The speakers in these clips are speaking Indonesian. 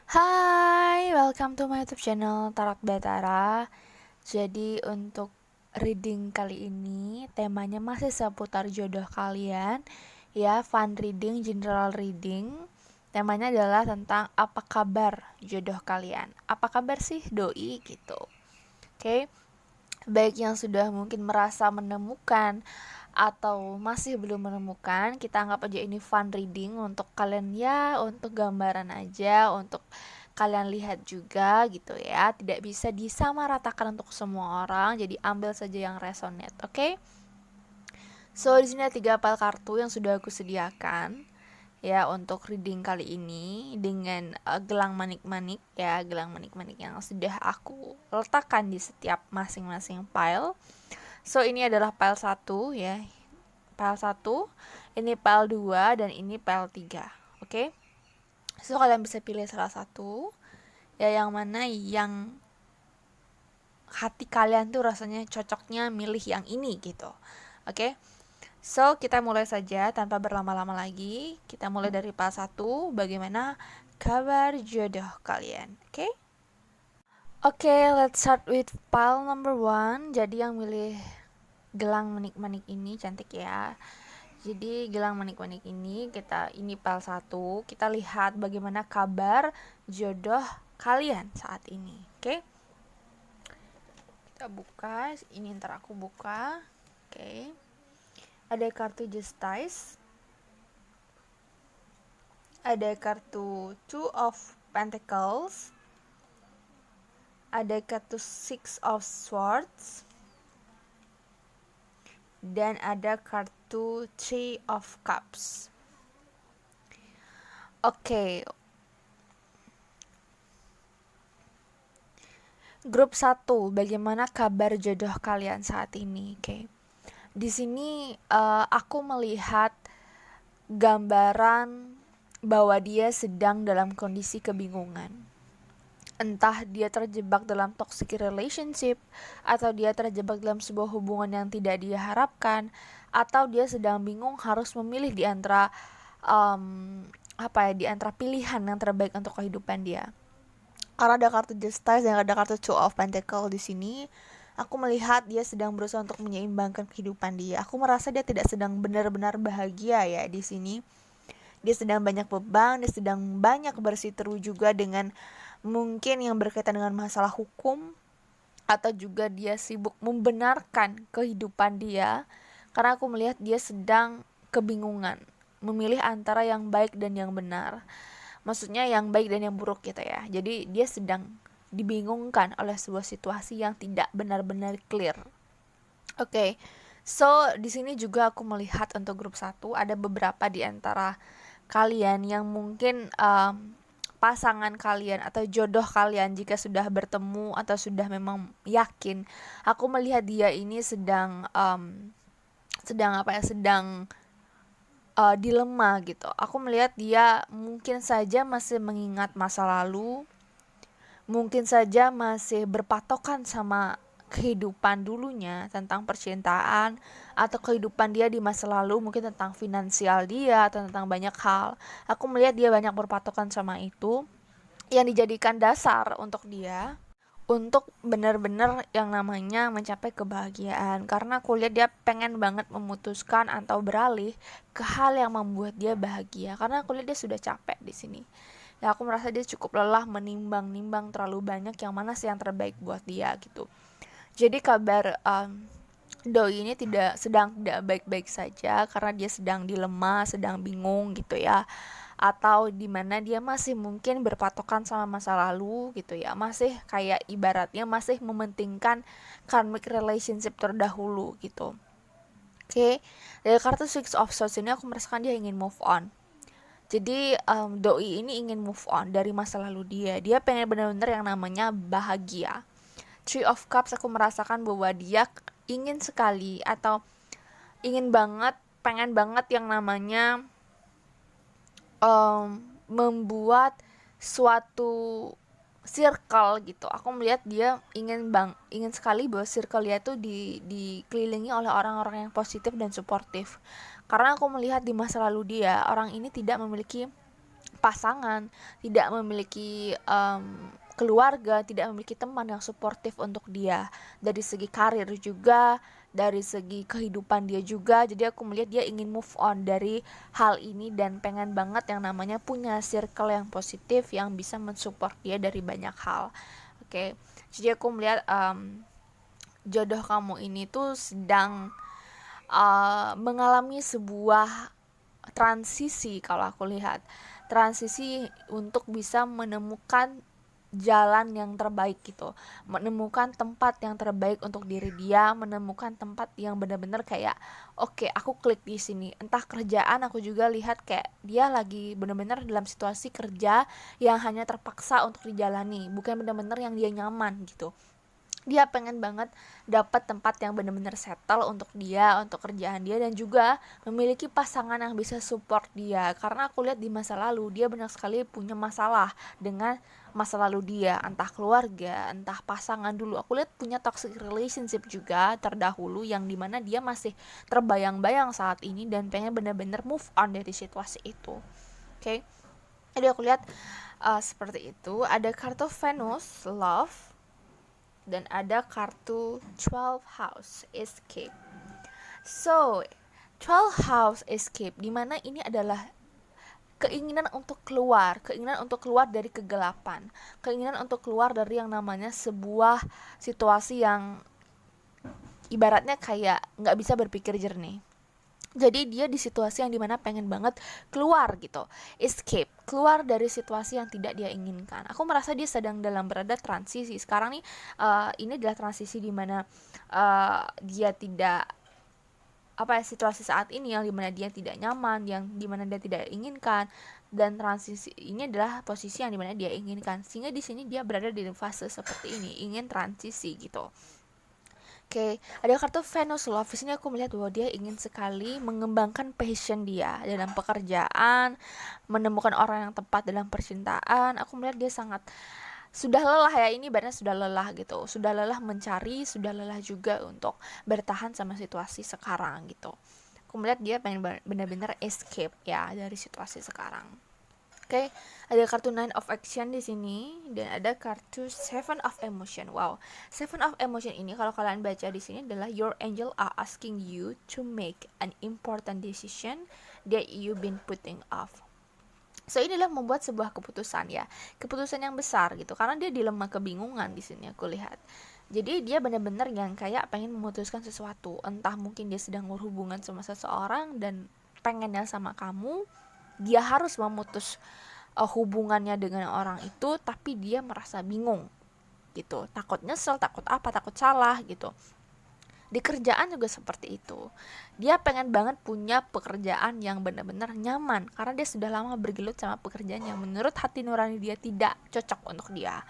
Hai, welcome to my YouTube channel Tarot Betara. Jadi untuk reading kali ini temanya masih seputar jodoh kalian, ya, fun reading, general reading. Temanya adalah tentang apa kabar jodoh kalian. Apa kabar sih doi gitu. Oke. Baik yang sudah mungkin merasa menemukan atau masih belum menemukan, kita anggap aja ini fun reading untuk kalian, ya, untuk gambaran aja, untuk kalian lihat juga gitu ya. Tidak bisa disamaratakan untuk semua orang, jadi ambil saja yang resonate, oke? So di sini ada 3 pile kartu yang sudah aku sediakan ya untuk reading kali ini dengan gelang manik-manik, ya, gelang manik-manik yang sudah aku letakkan di setiap masing-masing pile. So ini adalah pile 1 ya. Pile 1, ini pile 2 dan ini pile 3. Oke. So kalian bisa pilih salah satu ya, yang mana yang hati kalian tuh rasanya cocoknya milih yang ini gitu. Oke. So, kita mulai saja tanpa berlama-lama lagi. Kita mulai dari pile 1, bagaimana kabar jodoh kalian. Oke? Oke, let's start with pile number 1. Jadi yang milih gelang manik-manik ini cantik ya. Jadi gelang manik-manik ini ini pile 1, kita lihat bagaimana kabar jodoh kalian saat ini. Oke? Kita buka, ini ntar aku buka. Oke. Ada kartu Justice, ada kartu Two of Pentacles, ada kartu Six of Swords, dan ada kartu Three of Cups. Oke. Grup 1, bagaimana kabar jodoh kalian saat ini? Oke. Di sini aku melihat gambaran bahwa dia sedang dalam kondisi kebingungan. Entah dia terjebak dalam toxic relationship, atau dia terjebak dalam sebuah hubungan yang tidak dia harapkan, atau dia sedang bingung harus memilih di antara di antara pilihan yang terbaik untuk kehidupan dia. Karena ada kartu Justice dan ada kartu Two of Pentacles di sini, aku melihat dia sedang berusaha untuk menyeimbangkan kehidupan dia. Aku merasa dia tidak sedang benar-benar bahagia ya di sini. Dia sedang banyak beban, dia sedang banyak bersiteru juga dengan mungkin yang berkaitan dengan masalah hukum, atau juga dia sibuk membenarkan kehidupan dia. Karena aku melihat dia sedang kebingungan memilih antara yang baik dan yang benar. Maksudnya yang baik dan yang buruk gitu ya. Jadi dia sedang dibingungkan oleh sebuah situasi yang tidak benar-benar clear. Oke. So, di sini juga aku melihat untuk grup 1 ada beberapa di antara kalian yang mungkin pasangan kalian atau jodoh kalian jika sudah bertemu atau sudah memang yakin. Aku melihat dia ini sedang dilema gitu. Aku melihat dia mungkin saja masih mengingat masa lalu, mungkin saja masih berpatokan sama kehidupan dulunya tentang percintaan, atau kehidupan dia di masa lalu mungkin tentang finansial dia atau tentang banyak hal. Aku melihat dia banyak berpatokan sama itu yang dijadikan dasar untuk dia untuk benar-benar yang namanya mencapai kebahagiaan. Karena aku lihat dia pengen banget memutuskan atau beralih ke hal yang membuat dia bahagia. Karena aku lihat dia sudah capek di sini. Ya, aku merasa dia cukup lelah menimbang-nimbang terlalu banyak yang mana sih yang terbaik buat dia gitu. Jadi kabar doi ini sedang tidak baik-baik saja karena dia sedang dilema, sedang bingung gitu ya, atau dimana dia masih mungkin berpatokan sama masa lalu gitu ya, masih kayak ibaratnya masih mementingkan karmic relationship terdahulu gitu. Oke. Dari kartu Six of Swords ini aku merasakan dia ingin move on. Jadi doi ini ingin move on dari masa lalu dia pengen benar-benar yang namanya bahagia. Three of Cups aku merasakan bahwa dia ingin sekali atau pengen banget yang namanya membuat suatu circle gitu. Aku melihat dia ingin sekali bahwa circle dia tuh dikelilingi oleh orang-orang yang positif dan suportif. Karena aku melihat di masa lalu dia, orang ini tidak memiliki pasangan, tidak memiliki keluarga, tidak memiliki teman yang suportif untuk dia. Dari segi karir juga, dari segi kehidupan dia juga. Jadi aku melihat dia ingin move on dari hal ini dan pengen banget yang namanya punya circle yang positif yang bisa mensupport dia dari banyak hal. Oke. Jadi aku melihat jodoh kamu ini tuh sedang mengalami sebuah transisi. Kalau aku lihat transisi untuk bisa menemukan jalan yang terbaik gitu, menemukan tempat yang terbaik untuk diri dia, menemukan tempat yang benar-benar kayak oke, aku klik di sini. Entah kerjaan, aku juga lihat kayak dia lagi benar-benar dalam situasi kerja yang hanya terpaksa untuk dijalani, bukan benar-benar yang dia nyaman gitu. Dia pengen banget dapat tempat yang benar-benar settle untuk dia, untuk kerjaan dia, dan juga memiliki pasangan yang bisa support dia. Karena aku lihat di masa lalu dia banyak sekali punya masalah dengan masa lalu dia, entah keluarga, entah pasangan dulu. Aku lihat punya toxic relationship juga terdahulu yang dimana dia masih terbayang-bayang saat ini dan pengen benar-benar move on dari situasi itu. Oke. Jadi aku lihat seperti itu. Ada kartu Venus Love dan ada kartu 12 House Escape. So, 12 House Escape dimana ini adalah keinginan untuk keluar dari kegelapan, keinginan untuk keluar dari yang namanya sebuah situasi yang ibaratnya kayak nggak bisa berpikir jernih. Jadi dia di situasi yang dimana pengen banget keluar gitu, escape, keluar dari situasi yang tidak dia inginkan. Aku merasa dia sedang dalam berada transisi sekarang nih. Ini adalah transisi dimana dia tidak situasi saat ini yang dimana dia tidak nyaman, yang dimana dia tidak inginkan, dan transisi ini adalah posisi yang dimana dia inginkan, sehingga di sini dia berada di fase seperti ini, ingin transisi gitu. Oke, ada kartu Venus Love. Di sini aku melihat bahwa dia ingin sekali mengembangkan passion dia dalam pekerjaan, menemukan orang yang tepat dalam percintaan. Aku melihat dia sangat sudah lelah ya, ini benar sudah lelah gitu. Sudah lelah mencari, sudah lelah juga untuk bertahan sama situasi sekarang gitu. Aku melihat dia pengen benar-benar escape ya dari situasi sekarang. Oke, ada kartu Nine of Action di sini dan ada kartu Seven of Emotion. Wow, Seven of Emotion ini kalau kalian baca di sini adalah your angel are asking you to make an important decision that you've been putting off. So inilah membuat sebuah keputusan ya, keputusan yang besar gitu, karena dia dilema kebingungan di sini aku lihat. Jadi dia benar-benar yang kayak pengen memutuskan sesuatu, entah mungkin dia sedang berhubungan sama seseorang dan pengennya sama kamu, dia harus memutus hubungannya dengan orang itu, tapi dia merasa bingung gitu, takut nyesel, takut salah gitu. Di kerjaan juga seperti itu, dia pengen banget punya pekerjaan yang benar-benar nyaman karena dia sudah lama bergelut sama pekerjaan yang menurut hati nurani dia tidak cocok untuk dia.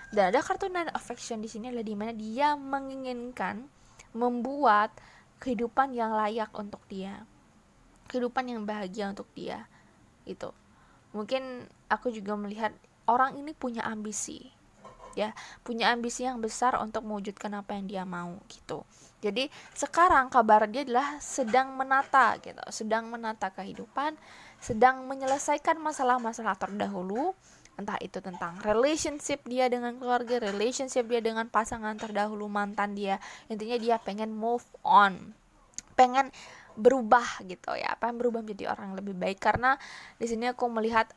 Dan ada kartu Nine of Action di sini adalah dimana dia menginginkan membuat kehidupan yang layak untuk dia, kehidupan yang bahagia untuk dia gitu. Mungkin aku juga melihat orang ini punya ambisi ya, punya ambisi yang besar untuk mewujudkan apa yang dia mau gitu. Jadi sekarang kabar dia adalah sedang menata gitu, sedang menata kehidupan, sedang menyelesaikan masalah-masalah terdahulu, entah itu tentang relationship dia dengan keluarga, relationship dia dengan pasangan terdahulu, mantan dia. Intinya dia pengen move on, pengen berubah gitu ya, pengen berubah menjadi orang yang lebih baik. Karena di sini aku melihat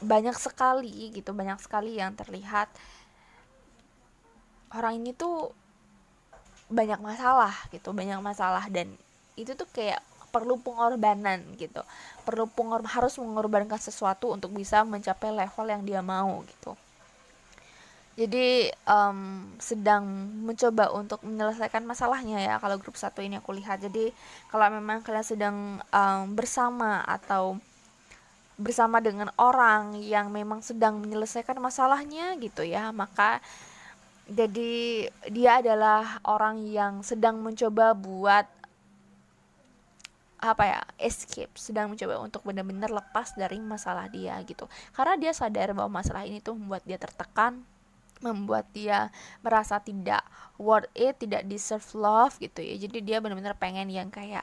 banyak sekali yang terlihat orang ini tuh banyak masalah dan itu tuh kayak perlu pengorbanan gitu, harus mengorbankan sesuatu untuk bisa mencapai level yang dia mau gitu. Jadi sedang mencoba untuk menyelesaikan masalahnya ya kalau grup 1 ini aku lihat. Jadi kalau memang kalian sedang bersama atau bersama dengan orang yang memang sedang menyelesaikan masalahnya gitu ya, maka jadi dia adalah orang yang sedang mencoba buat escape, sedang mencoba untuk benar-benar lepas dari masalah dia gitu, karena dia sadar bahwa masalah ini tuh membuat dia tertekan, membuat dia merasa tidak worth it, tidak deserve love gitu ya. Jadi dia benar-benar pengen yang kayak,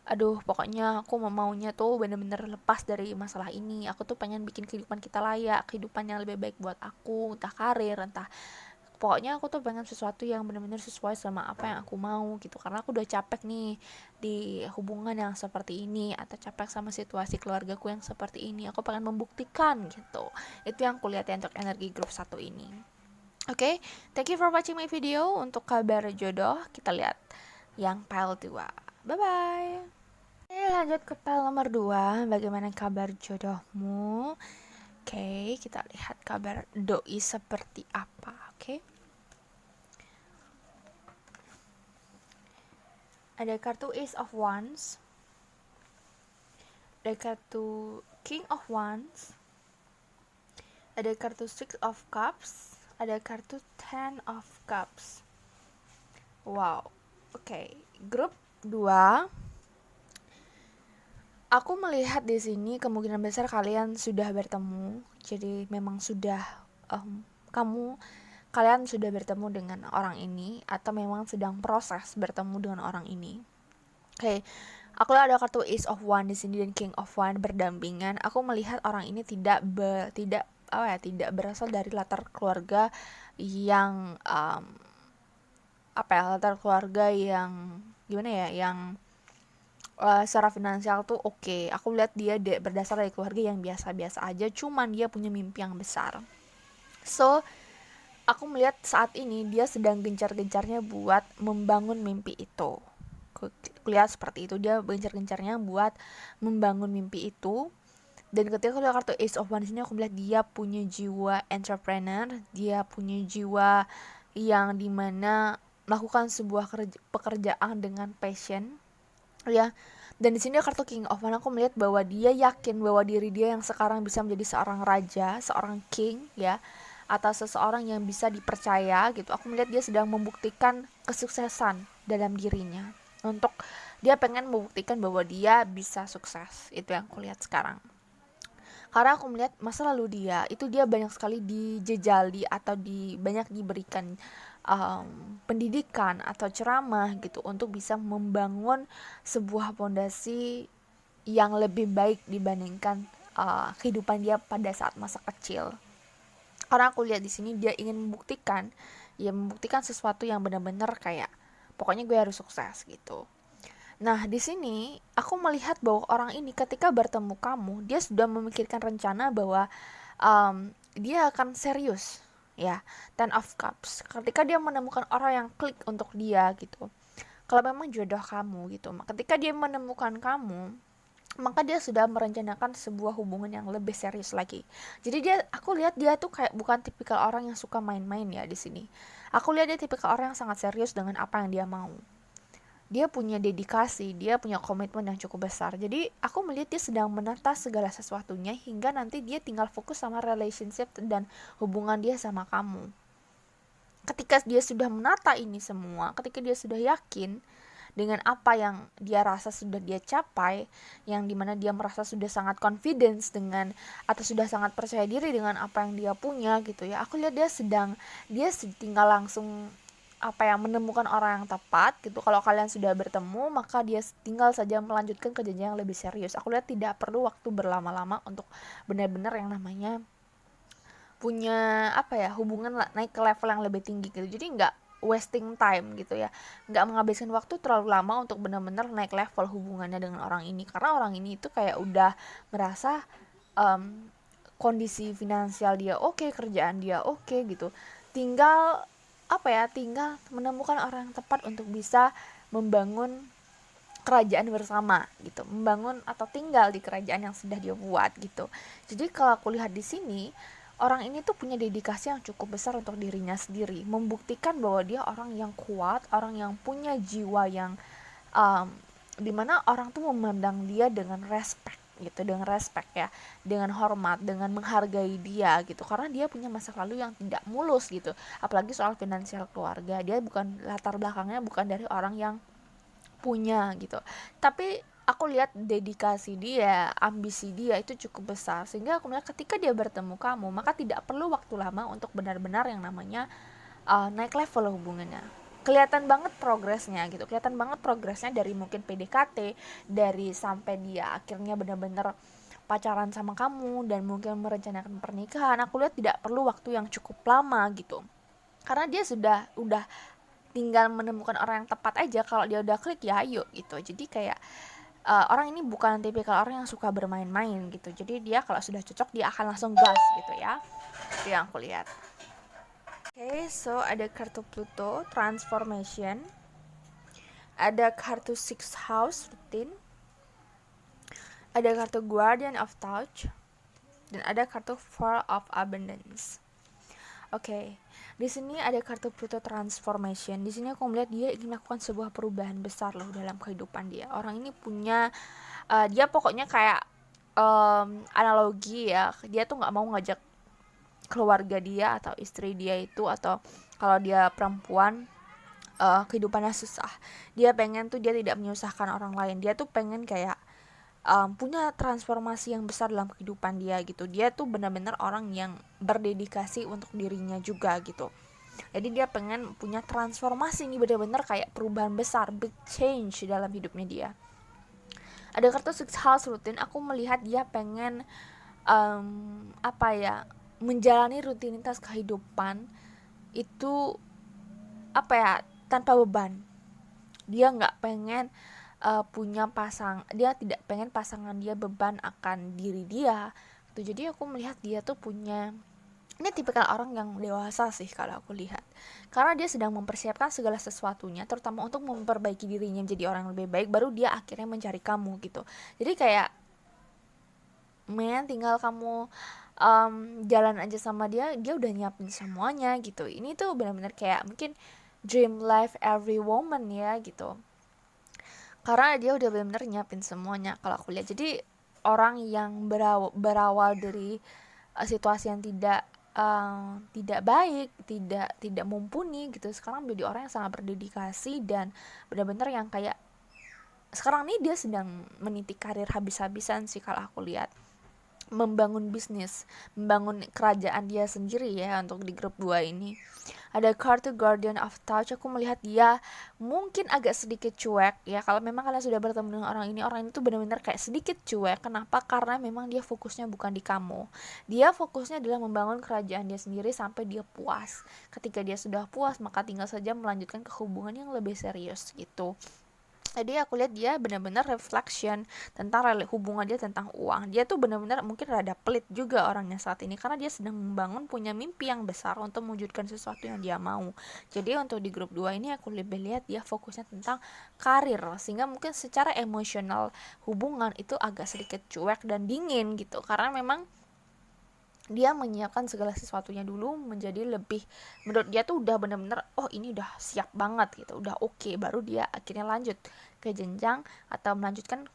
aduh pokoknya aku maunya tuh bener-bener lepas dari masalah ini, aku tuh pengen bikin kehidupan kita layak, kehidupan yang lebih baik buat aku, entah karir, entah, pokoknya aku tuh pengen sesuatu yang bener-bener sesuai sama apa yang aku mau gitu, karena aku udah capek nih di hubungan yang seperti ini, atau capek sama situasi keluargaku yang seperti ini, aku pengen membuktikan gitu. Itu yang kulihat ya untuk energi grup 1 ini. Oke, thank you for watching my video. Untuk kabar jodoh kita lihat yang pile 2. Bye bye. Lanjut ke file nomor 2, bagaimana kabar jodohmu? Oke, kita lihat kabar doi seperti apa. Oke. Ada kartu Ace of Wands, ada kartu King of Wands, ada kartu Six of Cups, ada kartu Ten of Cups. Wow. Oke, grup 2. Aku melihat di sini kemungkinan besar kalian sudah bertemu. Jadi memang sudah kalian sudah bertemu dengan orang ini, atau memang sedang proses bertemu dengan orang ini. Oke, aku ada kartu Ace of Wands di sini dan King of Wands berdampingan. Aku melihat orang ini tidak berasal dari latar keluarga yang latar keluarga yang gimana ya, yang secara finansial tuh oke. Aku lihat dia berdasar dari keluarga yang biasa-biasa aja, cuman dia punya mimpi yang besar. So, aku melihat saat ini dia sedang gencar-gencarnya buat membangun mimpi itu. Kulihat seperti itu, dia gencar-gencarnya buat membangun mimpi itu. Dan ketika aku lihat kartu Ace of Wands ini, aku melihat dia punya jiwa entrepreneur, dia punya jiwa yang dimana melakukan sebuah pekerjaan dengan passion ya. Dan di sini kartu King of Wands, aku melihat bahwa dia yakin bahwa diri dia yang sekarang bisa menjadi seorang raja, seorang king ya, atau seseorang yang bisa dipercaya gitu. Aku melihat dia sedang membuktikan kesuksesan dalam dirinya, untuk dia pengen membuktikan bahwa dia bisa sukses. Itu yang aku lihat sekarang. Karena aku melihat masa lalu dia itu, dia banyak sekali dijejali atau banyak diberikan pendidikan atau ceramah gitu, untuk bisa membangun sebuah fondasi yang lebih baik dibandingkan kehidupan dia pada saat masa kecil. Karena aku lihat di sini dia ingin membuktikan sesuatu yang benar-benar kayak, pokoknya gue harus sukses gitu. Nah, di sini aku melihat bahwa orang ini ketika bertemu kamu, dia sudah memikirkan rencana bahwa dia akan serius ya. Ten of Cups, ketika dia menemukan orang yang klik untuk dia gitu, kalau memang jodoh kamu gitu, ketika dia menemukan kamu, maka dia sudah merencanakan sebuah hubungan yang lebih serius lagi. Jadi aku lihat dia tuh kayak bukan tipikal orang yang suka main-main ya di sini. Aku lihat dia tipikal orang yang sangat serius dengan apa yang dia mau. Dia punya dedikasi, dia punya komitmen yang cukup besar. Jadi aku melihat dia sedang menata segala sesuatunya hingga nanti dia tinggal fokus sama relationship dan hubungan dia sama kamu. Ketika dia sudah menata ini semua, ketika dia sudah yakin dengan apa yang dia rasa sudah dia capai, yang dimana dia merasa sudah sangat confidence dengan, atau sudah sangat percaya diri dengan apa yang dia punya gitu ya, aku lihat dia tinggal langsung menemukan orang yang tepat gitu. Kalau kalian sudah bertemu, maka dia tinggal saja melanjutkan ke jenjang yang lebih serius. Aku lihat tidak perlu waktu berlama-lama untuk benar-benar yang namanya punya hubungan naik ke level yang lebih tinggi gitu. Jadi nggak wasting time gitu ya, nggak menghabiskan waktu terlalu lama untuk benar-benar naik level hubungannya dengan orang ini, karena orang ini itu kayak udah merasa kondisi finansial dia oke, kerjaan dia oke gitu. Tinggal tinggal menemukan orang yang tepat untuk bisa membangun kerajaan bersama gitu, membangun atau tinggal di kerajaan yang sudah dia buat gitu. Jadi kalau aku lihat di sini, orang ini tuh punya dedikasi yang cukup besar untuk dirinya sendiri, membuktikan bahwa dia orang yang kuat, orang yang punya jiwa yang dimana orang tuh memandang dia dengan respect gitu, dengan respect ya, dengan hormat, dengan menghargai dia gitu, karena dia punya masa lalu yang tidak mulus gitu, apalagi soal finansial keluarga. Dia bukan, latar belakangnya bukan dari orang yang punya gitu, tapi aku lihat dedikasi dia, ambisi dia itu cukup besar, sehingga aku melihat ketika dia bertemu kamu, maka tidak perlu waktu lama untuk benar-benar yang namanya naik level hubungannya. Kelihatan banget progresnya gitu, kelihatan banget progresnya dari mungkin PDKT, dari sampai dia akhirnya benar-benar pacaran sama kamu dan mungkin merencanakan pernikahan. Aku lihat tidak perlu waktu yang cukup lama gitu, karena dia udah tinggal menemukan orang yang tepat aja. Kalau dia udah klik ya ayo gitu. Jadi kayak orang ini bukan tipikal orang yang suka bermain-main gitu. Jadi dia kalau sudah cocok dia akan langsung gas gitu ya. Itu yang aku lihat. Oke, so ada kartu Pluto Transformation, ada kartu Six House Routine, ada kartu Guardian of Touch, dan ada kartu Four of Abundance. Oke, di sini ada kartu Pluto Transformation. Di sini aku melihat dia ingin melakukan sebuah perubahan besar loh dalam kehidupan dia. Orang ini punya dia pokoknya kayak analogi ya. Dia tuh nggak mau ngajak keluarga dia atau istri dia itu, atau kalau dia perempuan kehidupannya susah. Dia pengen tuh dia tidak menyusahkan orang lain. Dia tuh pengen kayak punya transformasi yang besar dalam kehidupan dia gitu. Dia tuh benar-benar orang yang berdedikasi untuk dirinya juga gitu. Jadi dia pengen punya transformasi ini, benar-benar kayak perubahan besar, big change dalam hidupnya dia. Ada kartu Six House Routine. Aku melihat dia pengen menjalani rutinitas kehidupan itu tanpa beban. Dia nggak pengen dia tidak pengen pasangan dia beban akan diri dia tuh. Jadi aku melihat dia tuh punya, ini tipikal orang yang dewasa sih kalau aku lihat, karena dia sedang mempersiapkan segala sesuatunya, terutama untuk memperbaiki dirinya menjadi orang yang lebih baik, baru dia akhirnya mencari kamu gitu. Jadi kayak tinggal kamu jalan aja sama dia udah nyiapin semuanya gitu. Ini tuh benar-benar kayak mungkin dream life every woman ya gitu, karena dia udah benar-benar nyiapin semuanya kalau aku lihat. Jadi orang yang berawal dari situasi yang tidak baik, tidak mumpuni gitu, sekarang menjadi orang yang sangat berdedikasi dan benar-benar yang kayak sekarang nih dia sedang meniti karir habis-habisan sih kalau aku lihat, membangun bisnis, membangun kerajaan dia sendiri ya untuk di grup 2 ini. Ada kartu Guardian of Touch. Aku melihat dia mungkin agak sedikit cuek ya. Kalau memang kalian sudah bertemu dengan orang ini tuh benar-benar kayak sedikit cuek. Kenapa? Karena memang dia fokusnya bukan di kamu. Dia fokusnya adalah membangun kerajaan dia sendiri sampai dia puas. Ketika dia sudah puas, maka tinggal saja melanjutkan ke hubungan yang lebih serius gitu. Jadi aku lihat dia benar-benar reflection tentang hubungan dia tentang uang. Dia tuh benar-benar mungkin rada pelit juga orangnya saat ini, karena dia sedang membangun punya mimpi yang besar untuk mewujudkan sesuatu yang dia mau. Jadi untuk di grup 2 ini aku lebih lihat dia fokusnya tentang karir, sehingga mungkin secara emosional hubungan itu agak sedikit cuek dan dingin gitu, karena memang dia menyiapkan segala sesuatunya dulu menjadi lebih, menurut dia tuh udah bener-bener ini udah siap banget gitu, udah oke, baru dia akhirnya lanjut ke jenjang atau melanjutkan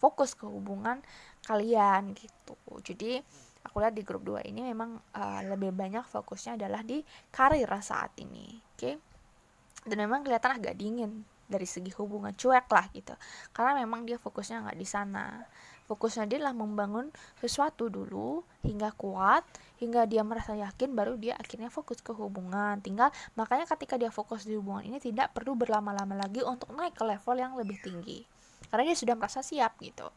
fokus ke hubungan kalian gitu. Jadi aku lihat di grup 2 ini memang lebih banyak fokusnya adalah di karir saat ini, oke? Dan memang kelihatan agak dingin dari segi hubungan, cuek lah gitu, karena memang dia fokusnya nggak di sana. Fokusnya dia adalah membangun sesuatu dulu hingga kuat, hingga dia merasa yakin, baru dia akhirnya fokus ke hubungan. Makanya ketika dia fokus di hubungan ini tidak perlu berlama-lama lagi untuk naik ke level yang lebih tinggi, karena dia sudah merasa siap gitu.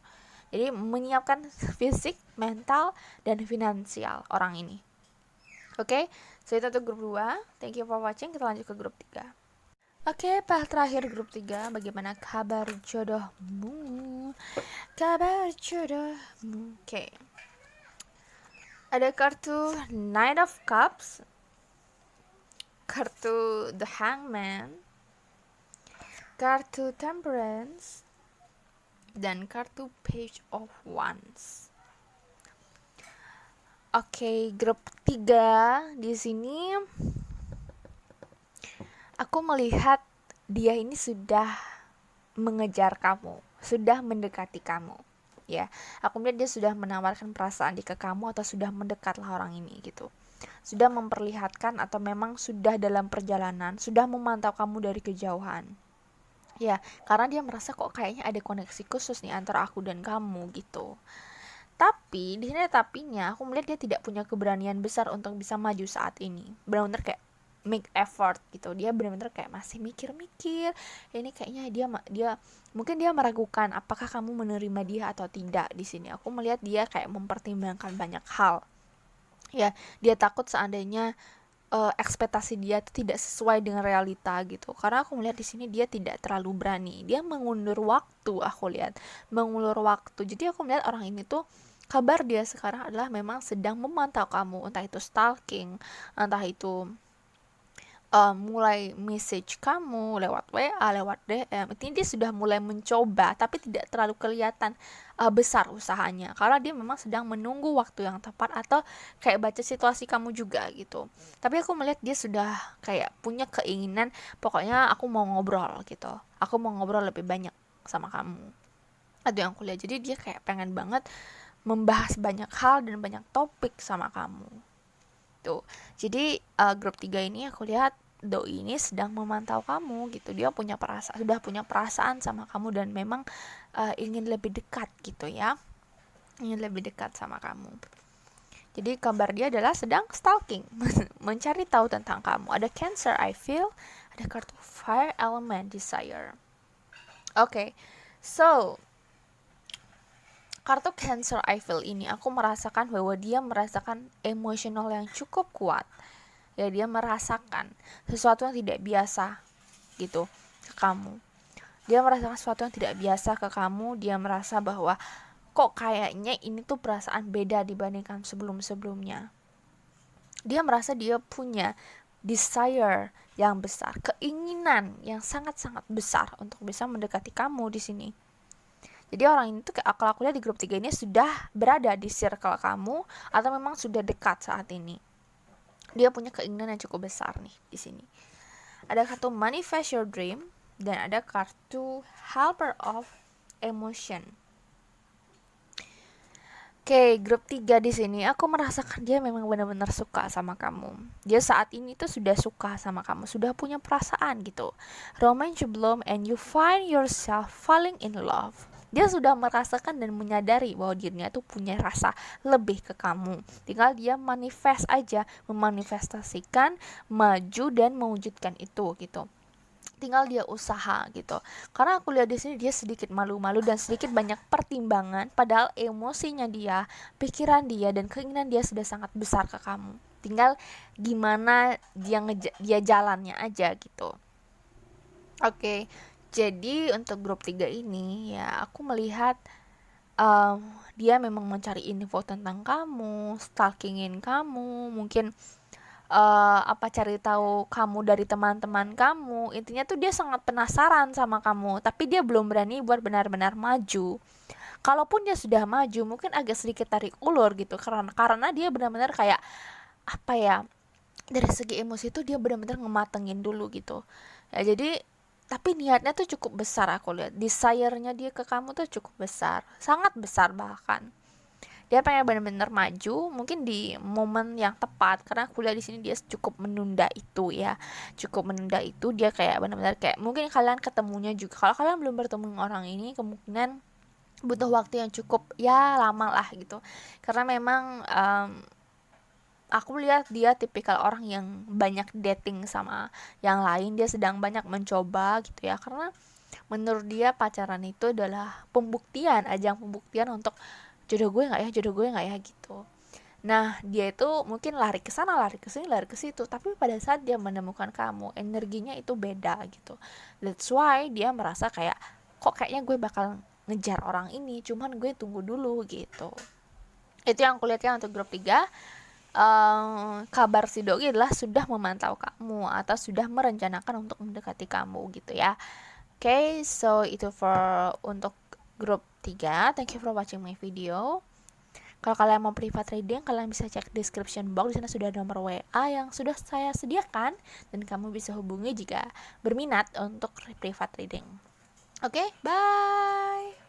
Jadi menyiapkan fisik, mental, dan finansial orang ini. Oke, so itu untuk grup 2. Thank you for watching. Kita lanjut ke grup 3. Oke, terakhir grup 3. Bagaimana kabar jodohmu? Kabar jodohmu. Oke. Ada kartu Knight of Cups, kartu The Hangman, kartu Temperance, dan kartu Page of Wands. Oke, grup 3 di sini aku melihat dia ini sudah mengejar kamu, sudah mendekati kamu ya. Aku melihat dia sudah menawarkan perasaan dia ke kamu, atau sudah mendekatlah orang ini gitu, sudah memperlihatkan atau memang sudah dalam perjalanan, sudah memantau kamu dari kejauhan Ya, karena dia merasa kok kayaknya ada koneksi khusus nih antara aku dan kamu gitu. Tapi di sini tapinya aku melihat dia tidak punya keberanian besar untuk bisa maju saat ini. Benar-benar kayak make effort gitu. Dia benar-benar kayak masih mikir-mikir. Ini kayaknya dia mungkin dia meragukan apakah kamu menerima dia atau tidak di sini. Aku melihat dia kayak mempertimbangkan banyak hal. Ya, dia takut seandainya ekspektasi dia itu tidak sesuai dengan realita gitu. Karena aku melihat di sini dia tidak terlalu berani. Dia mengundur waktu, aku lihat mengulur waktu. Jadi aku melihat orang ini tuh kabar dia sekarang adalah memang sedang memantau kamu, entah itu stalking, entah itu mulai message kamu lewat WA, lewat DM. Intinya dia sudah mulai mencoba, tapi tidak terlalu kelihatan besar usahanya, karena dia memang sedang menunggu waktu yang tepat atau kayak baca situasi kamu juga gitu. Tapi aku melihat dia sudah kayak punya keinginan, pokoknya aku mau ngobrol gitu, aku mau ngobrol lebih banyak sama kamu. Itu yang aku lihat. Jadi dia kayak pengen banget membahas banyak hal dan banyak topik sama kamu tuh. Jadi grup 3 ini aku lihat doi ini sedang memantau kamu gitu. Dia sudah punya perasaan sama kamu dan memang ingin lebih dekat gitu ya. Ingin lebih dekat sama kamu. Jadi kabar dia adalah sedang stalking, mencari tahu tentang kamu. Ada Cancer, I feel. Ada kartu Fire Element, Desire. Oke. So, kartu Cancer I feel ini aku merasakan bahwa dia merasakan emosional yang cukup kuat. Ya, dia merasakan sesuatu yang tidak biasa gitu ke kamu. Dia merasakan sesuatu yang tidak biasa ke kamu. Dia merasa bahwa kok kayaknya ini tuh perasaan beda dibandingkan sebelum-sebelumnya. Dia merasa dia punya desire yang besar, keinginan yang sangat-sangat besar untuk bisa mendekati kamu di sini. Jadi orang ini tuh kalau aku lihat di grup 3 ini sudah berada di circle kamu atau memang sudah dekat saat ini. Dia punya keinginan yang cukup besar nih di sini. Ada kartu Manifest Your Dream dan ada kartu Helper of Emotion. Oke, grup 3 di sini aku merasakan dia memang benar-benar suka sama kamu. Dia saat ini tuh sudah suka sama kamu, sudah punya perasaan gitu. Romance belum and you find yourself falling in love. Dia sudah merasakan dan menyadari bahwa dirinya tuh punya rasa lebih ke kamu. Tinggal dia manifest aja, memanifestasikan, maju dan mewujudkan itu gitu. Tinggal dia usaha gitu. Karena aku lihat di sini dia sedikit malu-malu dan sedikit banyak pertimbangan, padahal emosinya dia, pikiran dia dan keinginan dia sudah sangat besar ke kamu. Tinggal gimana dia jalannya aja gitu. Oke. Jadi untuk grup 3 ini ya aku melihat dia memang mencari info tentang kamu, stalkingin kamu, mungkin cari tahu kamu dari teman-teman kamu. Intinya tuh dia sangat penasaran sama kamu, tapi dia belum berani buat benar-benar maju. Kalaupun dia sudah maju, mungkin agak sedikit tarik ulur gitu, karena dia benar-benar kayak dari segi emosi itu dia benar-benar ngematengin dulu gitu. Ya, jadi tapi niatnya tuh cukup besar, aku lihat desire-nya dia ke kamu tuh cukup besar, sangat besar bahkan. Dia pengen benar-benar maju, mungkin di momen yang tepat, karena aku lihat di sini dia cukup menunda itu ya, dia kayak benar-benar kayak mungkin kalian ketemunya juga, kalau kalian belum bertemu dengan orang ini kemungkinan butuh waktu yang cukup ya lama lah gitu, karena memang aku lihat dia tipikal orang yang banyak dating sama yang lain, dia sedang banyak mencoba gitu ya, karena menurut dia pacaran itu adalah ajang pembuktian untuk jodoh gue nggak ya gitu. Nah dia itu mungkin lari ke sana, lari ke sini, lari ke situ, tapi pada saat dia menemukan kamu, energinya itu beda gitu. That's why dia merasa kayak kok kayaknya gue bakal ngejar orang ini, cuman gue tunggu dulu gitu. Itu yang aku lihat ya untuk grup 3. Kabar si doi adalah sudah memantau kamu atau sudah merencanakan untuk mendekati kamu gitu ya. Okay, so itu untuk grup 3. Thank you for watching my video. Kalau kalian mau private reading, kalian bisa cek description box, di sana sudah ada nomor WA yang sudah saya sediakan dan kamu bisa hubungi jika berminat untuk private reading. Oke, bye.